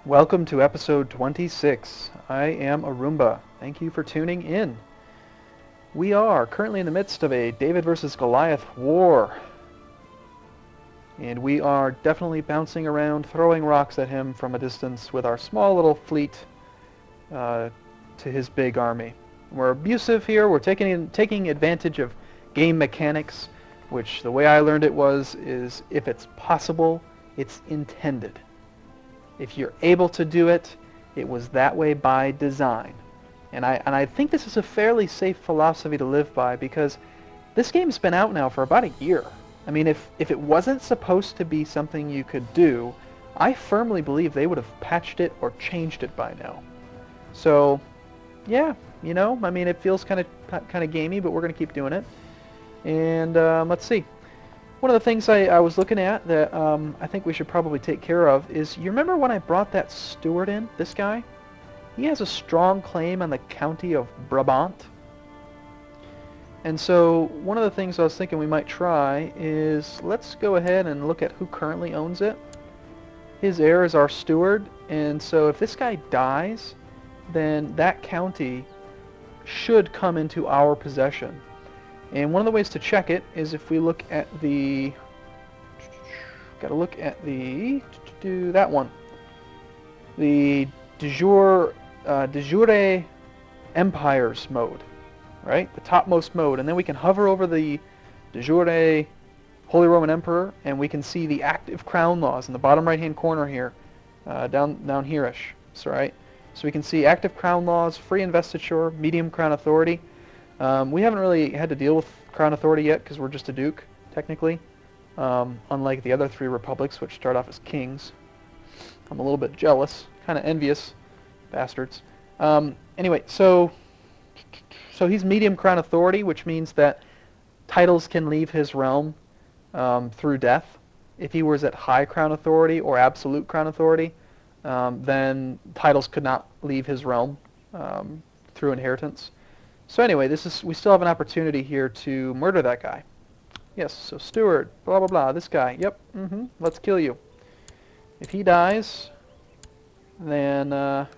Welcome to episode 26. I am Arumba. Thank you for tuning in. We are currently in the midst of a David versus Goliath war. And we are definitely bouncing around, throwing rocks at him from a distance with our small little fleet to his big army. We're abusive here. We're taking advantage of game mechanics, which the way I learned it is if it's possible, it's intended. If you're able to do it, it was that way by design. And I think this is a fairly safe philosophy to live by because this game's been out now for about a year. I mean, if it wasn't supposed to be something you could do, I firmly believe they would have patched it or changed it by now. So, yeah, I mean, it feels kind of gamey, but we're going to keep doing it. And let's see. One of the things I was looking at that I think we should probably take care of is, you remember when I brought that steward in, this guy? He has a strong claim on the county of Brabant. And so one of the things I was thinking we might try is, let's go ahead and look at who currently owns it. His heir is our steward, and so if this guy dies, then that county should come into our possession. And one of the ways to check it is if we look at the, that one, the de jure empires mode, right? The topmost mode, and then we can hover over the de jure Holy Roman Emperor, and we can see the active crown laws in the bottom right-hand corner here, down here-ish. So, right? So we can see active crown laws, free investiture, medium crown authority. We haven't really had to deal with crown authority yet because we're just a duke, technically, unlike the other three republics, which start off as kings. I'm a little bit jealous, kind of envious, bastards. Anyway, so he's medium crown authority, which means that titles can leave his realm through death. If he was at high crown authority or absolute crown authority, then titles could not leave his realm through inheritance. So anyway, we still have an opportunity here to murder that guy. Yes, so steward, blah, blah, blah, this guy. Yep, let's kill you. If he dies, then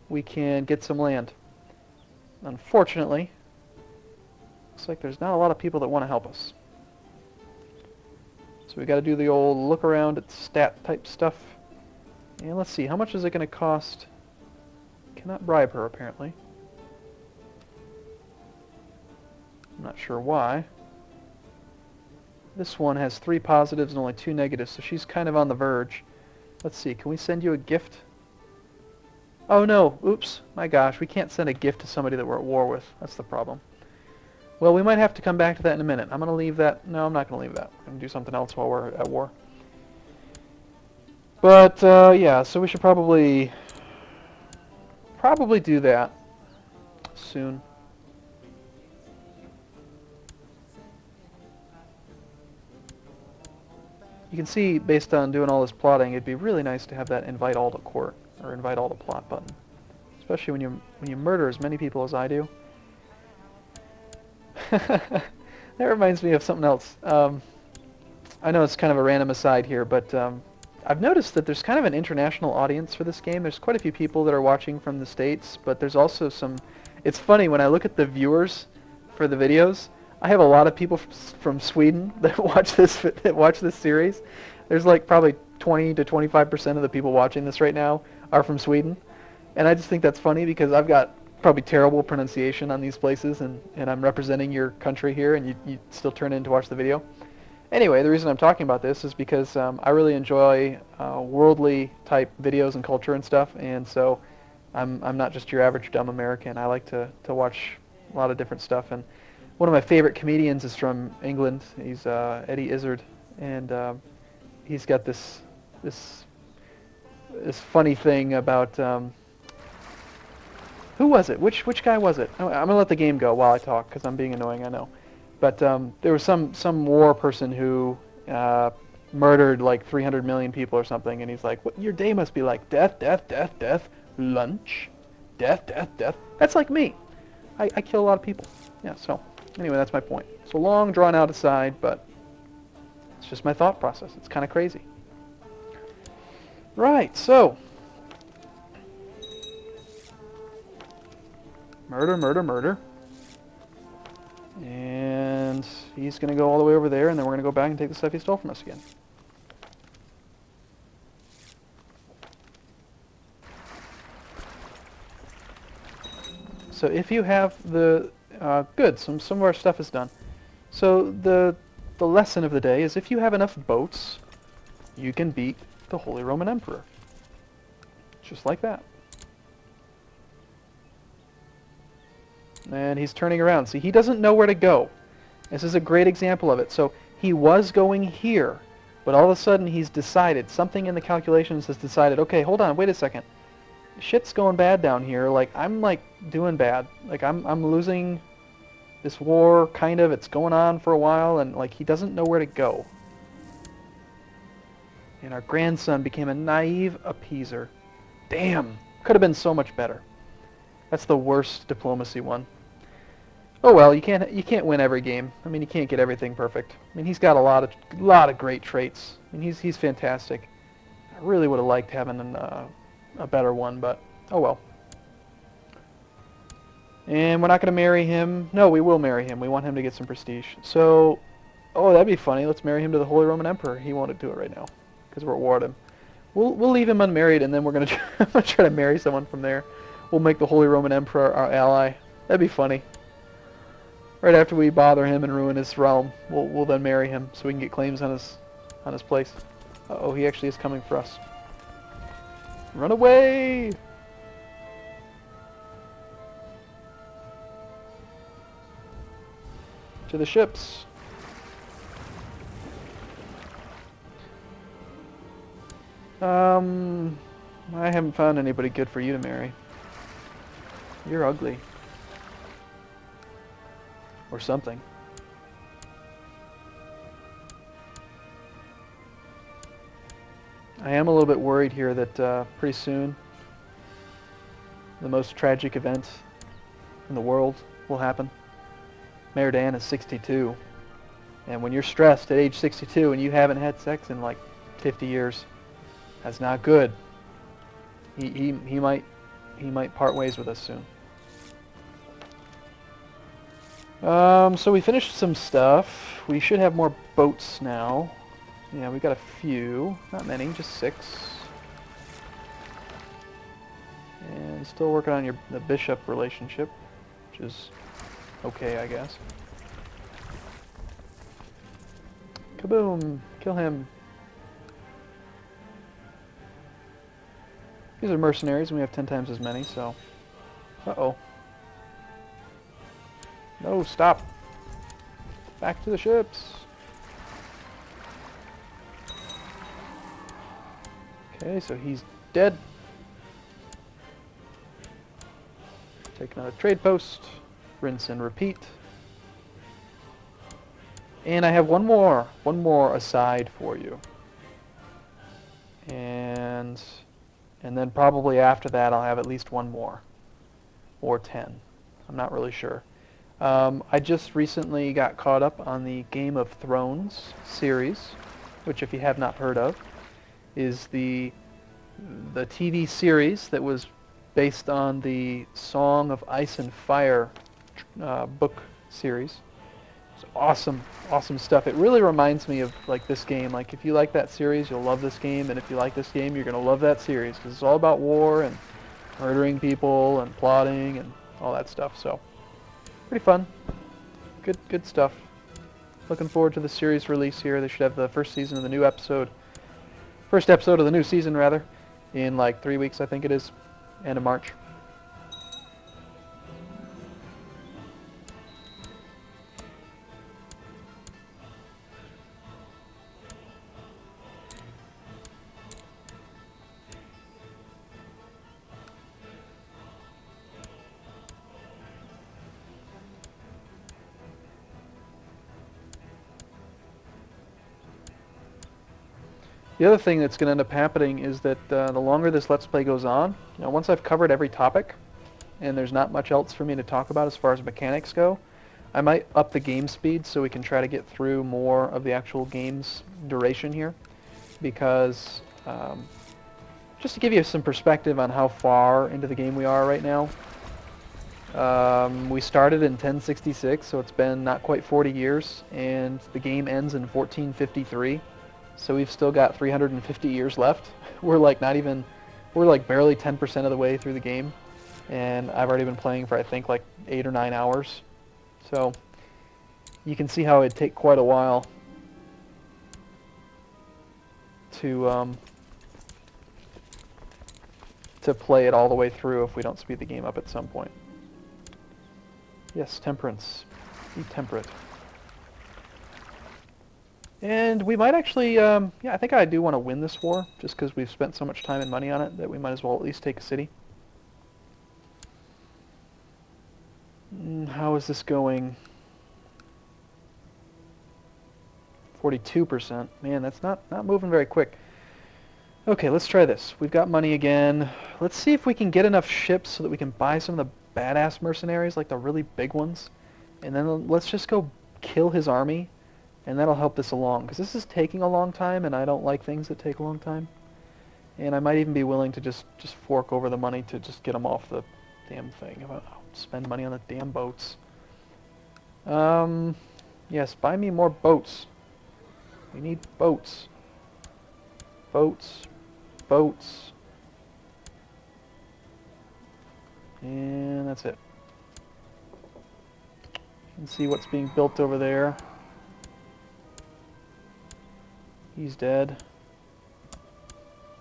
we can get some land. Unfortunately, looks like there's not a lot of people that want to help us. So we got to do the old look around at stat type stuff. And let's see, how much is it going to cost? Cannot bribe her, apparently. I'm not sure why. This one has 3 positives and only 2 negatives, so she's kind of on the verge. Let's see, can we send you a gift? Oh no, oops, my gosh, we can't send a gift to somebody that we're at war with. That's the problem. Well, we might have to come back to that in a minute. I'm going to leave that. No, I'm not going to leave that. I'm going to do something else while we're at war. But, yeah, so we should probably do that soon. You can see, based on doing all this plotting, it'd be really nice to have that invite all to court, or invite all to plot button. Especially when you murder as many people as I do. That reminds me of something else. I know it's kind of a random aside here, but I've noticed that there's kind of an international audience for this game. There's quite a few people that are watching from the States, but there's also some... It's funny, when I look at the viewers for the videos, I have a lot of people from Sweden that watch this series. There's like probably 20 to 25% of the people watching this right now are from Sweden. And I just think that's funny because I've got probably terrible pronunciation on these places, and I'm representing your country here, and you still turn in to watch the video. Anyway, the reason I'm talking about this is because I really enjoy worldly type videos and culture and stuff, and so I'm not just your average dumb American. I like to watch a lot of different stuff, and one of my favorite comedians is from England. He's Eddie Izzard, and he's got this funny thing about who was it? Which guy was it? I'm gonna let the game go while I talk because I'm being annoying, I know. But there was some war person who murdered like 300 million people or something, and he's like, "What your day must be like? Death, death, death, death, lunch, death, death, death." That's like me. I kill a lot of people. Yeah. So. Anyway, that's my point. It's a long, drawn-out aside, but it's just my thought process. It's kind of crazy. Right, so Murder, murder, murder. And he's going to go all the way over there, and then we're going to go back and take the stuff he stole from us again. So if you have the... good, some of our stuff is done. So the lesson of the day is if you have enough boats, you can beat the Holy Roman Emperor. Just like that. And he's turning around. See, he doesn't know where to go. This is a great example of it. So he was going here, but all of a sudden he's decided, something in the calculations has decided, okay, hold on, wait a second. Shit's going bad down here. Like, I'm, like, doing bad. Like, I'm losing this war, kind of. It's going on for a while, and, like, he doesn't know where to go. And our grandson became a naive appeaser. Damn. Could have been so much better. That's the worst diplomacy one. Oh well, you can't win every game. I mean, you can't get everything perfect. I mean, he's got a lot of great traits. I mean, he's fantastic. I really would have liked having a better one, but oh well. And we're not going to marry him. No, we will marry him. We want him to get some prestige. So, oh, that'd be funny. Let's marry him to the Holy Roman Emperor. He won't do it right now because we're at war with him. We'll leave him unmarried, and then we're going to try to marry someone from there. We'll make the Holy Roman Emperor our ally. That'd be funny. Right after we bother him and ruin his realm, we'll then marry him so we can get claims on his place. Uh-oh, he actually is coming for us. Run away! To the ships. I haven't found anybody good for you to marry. You're ugly. Or something. I am a little bit worried here that pretty soon the most tragic event in the world will happen. Mayor Dan is 62. And when you're stressed at age 62 and you haven't had sex in like 50 years, that's not good. He might part ways with us soon. So we finished some stuff. We should have more boats now. Yeah, we got a few. Not many, just 6. And still working on the bishop relationship, which is okay, I guess. Kaboom! Kill him. These are mercenaries, and we have 10 times as many, so... Uh-oh. No, stop. Back to the ships. Okay, so he's dead. Take another trade post. Rinse and repeat. And I have one more aside for you. And then probably after that I'll have at least one more. Or 10. I'm not really sure. I just recently got caught up on the Game of Thrones series, which if you have not heard of, is the TV series that was based on the Song of Ice and Fire book series. It's awesome stuff. It really reminds me of like this game. Like if you like that series, you'll love this game, and if you like this game, you're gonna love that series because it's all about war and murdering people and plotting and all that stuff. So pretty fun. Good stuff. Looking forward to the series release here. They should have the first season of the new episode. First episode of the new season, rather, in like 3 weeks, I think it is. End of March. The other thing that's going to end up happening is that the longer this Let's Play goes on, once I've covered every topic, and there's not much else for me to talk about as far as mechanics go, I might up the game speed so we can try to get through more of the actual game's duration here, because just to give you some perspective on how far into the game we are right now, We started in 1066, so it's been not quite 40 years, and the game ends in 1453. So we've still got 350 years left. We're like not even, we're like barely 10% of the way through the game, and I've already been playing for I think like 8 or 9 hours. So you can see how it'd take quite a while to play it all the way through if we don't speed the game up at some point. Yes, temperance. Be temperate. And we might actually, yeah, I think I do want to win this war, just because we've spent so much time and money on it that we might as well at least take a city. How is this going? 42%. Man, that's not moving very quick. Okay, let's try this. We've got money again. Let's see if we can get enough ships so that we can buy some of the badass mercenaries, like the really big ones. And then let's just go kill his army, and that'll help this along. Because this is taking a long time, and I don't like things that take a long time. And I might even be willing to just fork over the money to just get them off the damn thing. I'll spend money on the damn boats. Yes, buy me more boats. We need boats. Boats. Boats. And that's it. You can see what's being built over there. He's dead.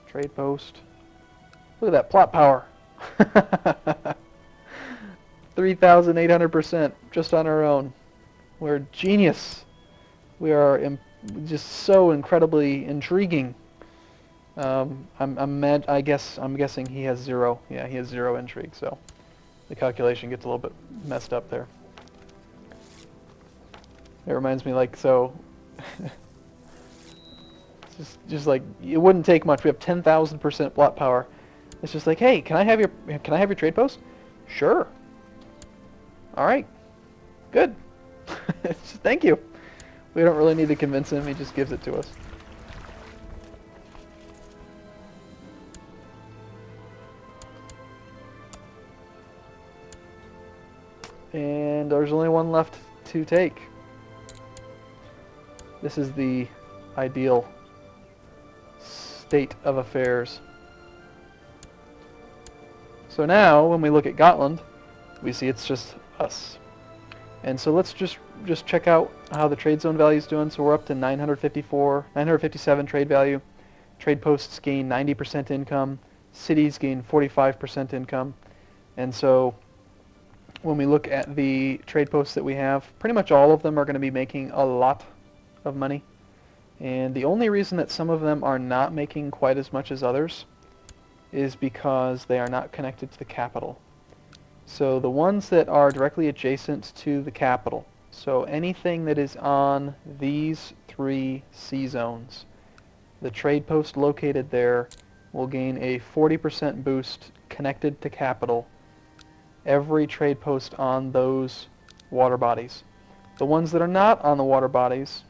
Trade post. Look at that plot power. 3,800% just on our own. We're genius. We are just so incredibly intriguing. I'm guessing he has 0. Yeah, he has 0 intrigue, so the calculation gets a little bit messed up there. It reminds me, like, so it's just like it wouldn't take much. We have 10,000% plot power. It's just like, hey, can I have your trade post? Sure. All right. Good. Thank you. We don't really need to convince him. He just gives it to us. And there's only one left to take. This is the ideal state of affairs. So now, when we look at Gotland, we see it's just us. And so let's just check out how the trade zone value is doing. So we're up to 957 trade value. Trade posts gain 90% income. Cities gain 45% income. And so when we look at the trade posts that we have, pretty much all of them are going to be making a lot of money. And the only reason that some of them are not making quite as much as others is because they are not connected to the capital. So the ones that are directly adjacent to the capital, so anything that is on these 3 sea zones, the trade post located there will gain a 40% boost connected to capital every trade post on those water bodies. The ones that are not on the water bodies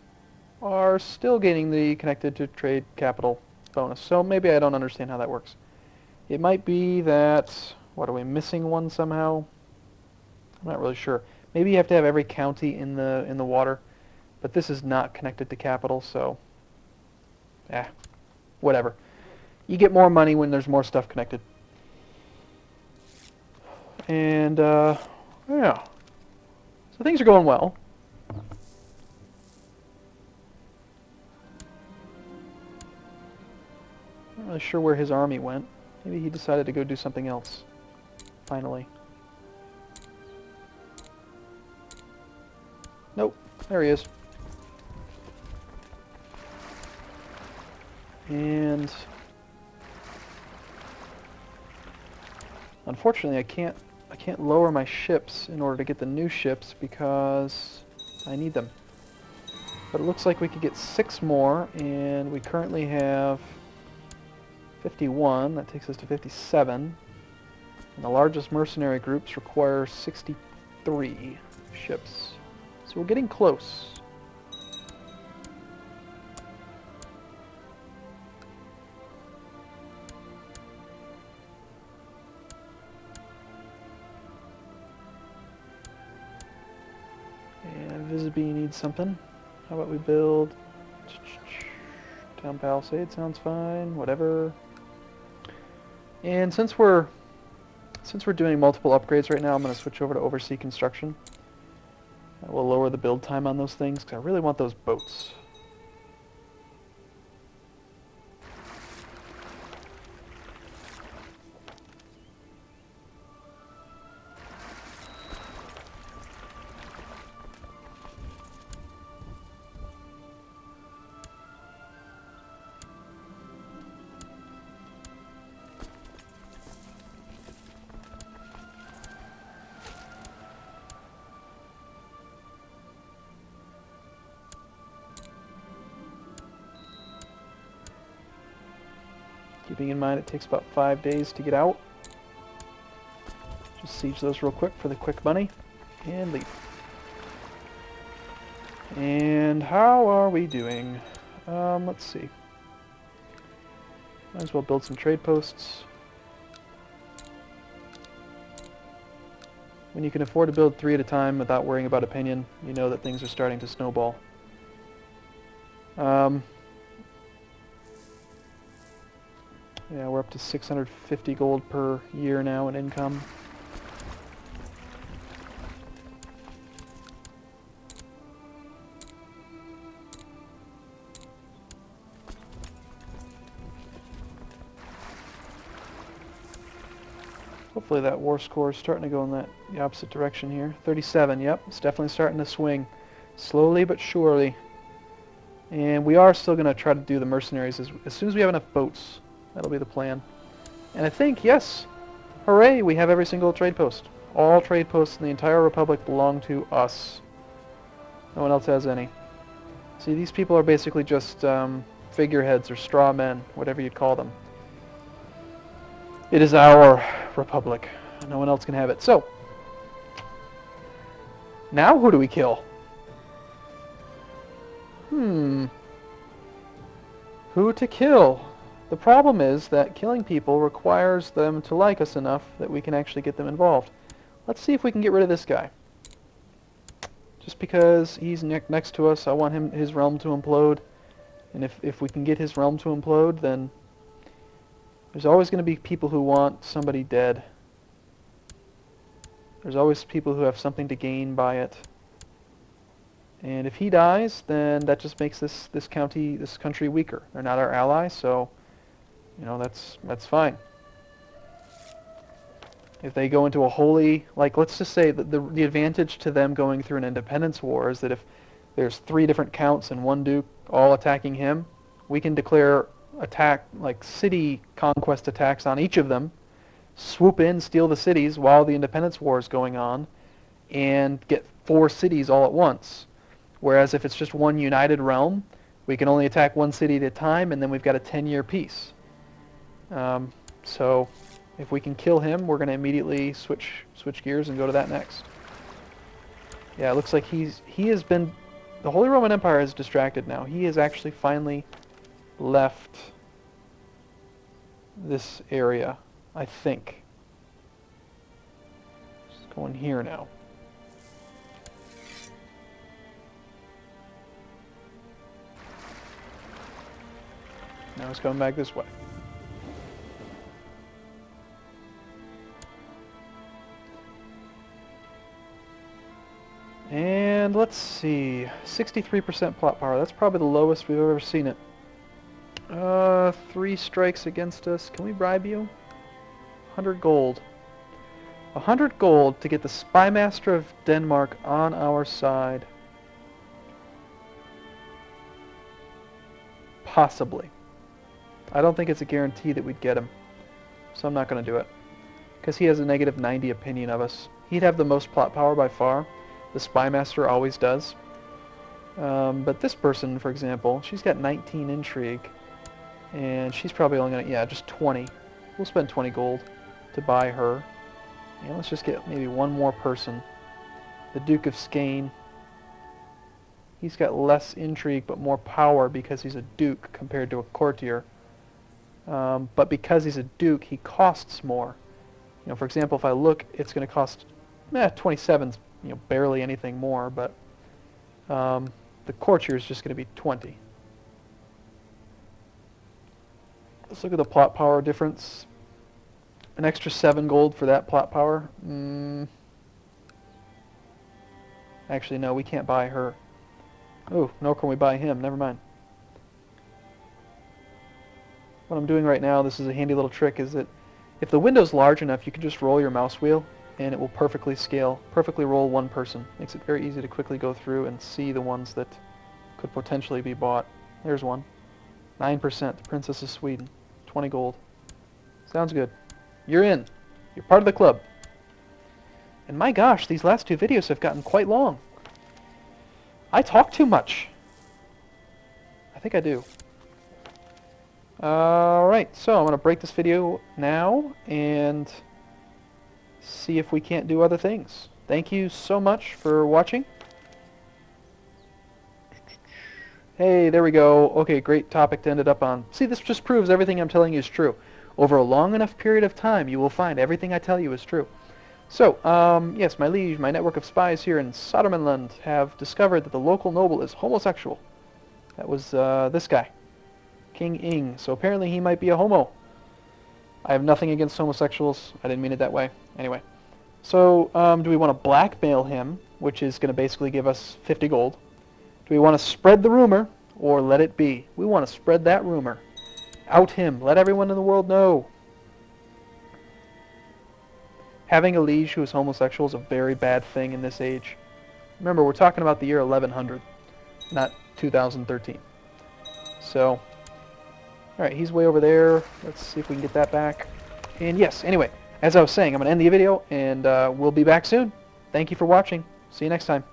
are still gaining the connected to trade capital bonus. So maybe I don't understand how that works. It might be that, what, are we missing one somehow? I'm not really sure. Maybe you have to have every county in the water, but this is not connected to capital, so whatever. You get more money when there's more stuff connected. And yeah, so things are going well. Not really sure where his army went. Maybe he decided to go do something else. Finally. Nope, there he is. And unfortunately, I can't lower my ships in order to get the new ships because I need them. But it looks like we could get 6 more, and we currently have 51. That takes us to 57. And the largest mercenary groups require 63 ships. So we're getting close. Bisbee needs something. How about we build... Town Palisade sounds fine, whatever. And since we're doing multiple upgrades right now, I'm going to switch over to oversea construction. That will lower the build time on those things, because I really want those boats. Keeping in mind it takes about 5 days to get out. Just siege those real quick for the quick money, and leave. And how are we doing? Let's see. Might as well build some trade posts. When you can afford to build 3 at a time without worrying about opinion, you know that things are starting to snowball. Yeah, we're up to 650 gold per year now in income. Hopefully that war score is starting to go in the opposite direction here. 37, yep, it's definitely starting to swing. Slowly but surely. And we are still going to try to do the mercenaries as soon as we have enough boats. That'll be the plan. And I think, yes, hooray, we have every single trade post. All trade posts in the entire Republic belong to us. No one else has any. See, these people are basically just figureheads or straw men, whatever you'd call them. It is our Republic. No one else can have it. So, now who do we kill? Who to kill? The problem is that killing people requires them to like us enough that we can actually get them involved. Let's see if we can get rid of this guy. Just because he's next to us, I want his realm to implode. And if we can get his realm to implode, then there's always going to be people who want somebody dead. There's always people who have something to gain by it. And if he dies, then that just makes this country weaker. They're not our ally, so you know that's fine. If they go into a holy, like let's just say that the advantage to them going through an independence war is that if there's 3 different counts and 1 duke all attacking him, we can declare city conquest attacks on each of them, swoop in, steal the cities while the independence war is going on, and get 4 cities all at once. Whereas if it's just one united realm, we can only attack 1 city at a time, and then we've got a 10-year peace. So if we can kill him, we're going to immediately switch gears and go to that next. Yeah, it looks like he has been... The Holy Roman Empire is distracted now. He has actually finally left this area, I think. Just going here now. Now he's coming back this way. And let's see, 63% plot power. That's probably the lowest we've ever seen it. 3 strikes against us. Can we bribe you? 100 gold. 100 gold to get the Spymaster of Denmark on our side. Possibly. I don't think it's a guarantee that we'd get him. So I'm not going to do it. Because he has a negative 90 opinion of us. He'd have the most plot power by far. The Spymaster always does. But this person, for example, she's got 19 intrigue. And she's probably only going to, yeah, just 20. We'll spend 20 gold to buy her. And let's just get maybe 1 more person. The Duke of Skane. He's got less intrigue but more power because he's a duke compared to a courtier. But because he's a duke, he costs more. You know, for example, if I look, it's going to cost 27's barely anything more, but The courtier is just going to be 20. Let's look at the plot power difference. An extra 7 gold for that plot power. Actually, no, we can't buy her. Oh, nor can we buy him. Never mind. What I'm doing right now, this is a handy little trick, is that if the window's large enough, you can just roll your mouse wheel, and it will perfectly scale, perfectly roll one person. Makes it very easy to quickly go through and see the ones that could potentially be bought. There's one. 9%, the Princess of Sweden. 20 gold. Sounds good. You're in. You're part of the club. And my gosh, these last 2 videos have gotten quite long. I talk too much. I think I do. Alright, so I'm going to break this video now and see if we can't do other things. Thank you so much for watching. Hey, there we go. Okay, great topic to end it up on. See, this just proves everything I'm telling you is true. Over a long enough period of time, you will find everything I tell you is true. So, yes, my liege, my network of spies here in Sodermanland have discovered that the local noble is homosexual. That was this guy, King Ing. So apparently he might be a homo. I have nothing against homosexuals. I didn't mean it that way. Anyway. So, do we want to blackmail him, which is going to basically give us 50 gold? Do we want to spread the rumor, or let it be? We want to spread that rumor. Out him. Let everyone in the world know. Having a liege who is homosexual is a very bad thing in this age. Remember, we're talking about the year 1100, not 2013. So, alright, he's way over there. Let's see if we can get that back. And yes, anyway, as I was saying, I'm going to end the video, and we'll be back soon. Thank you for watching. See you next time.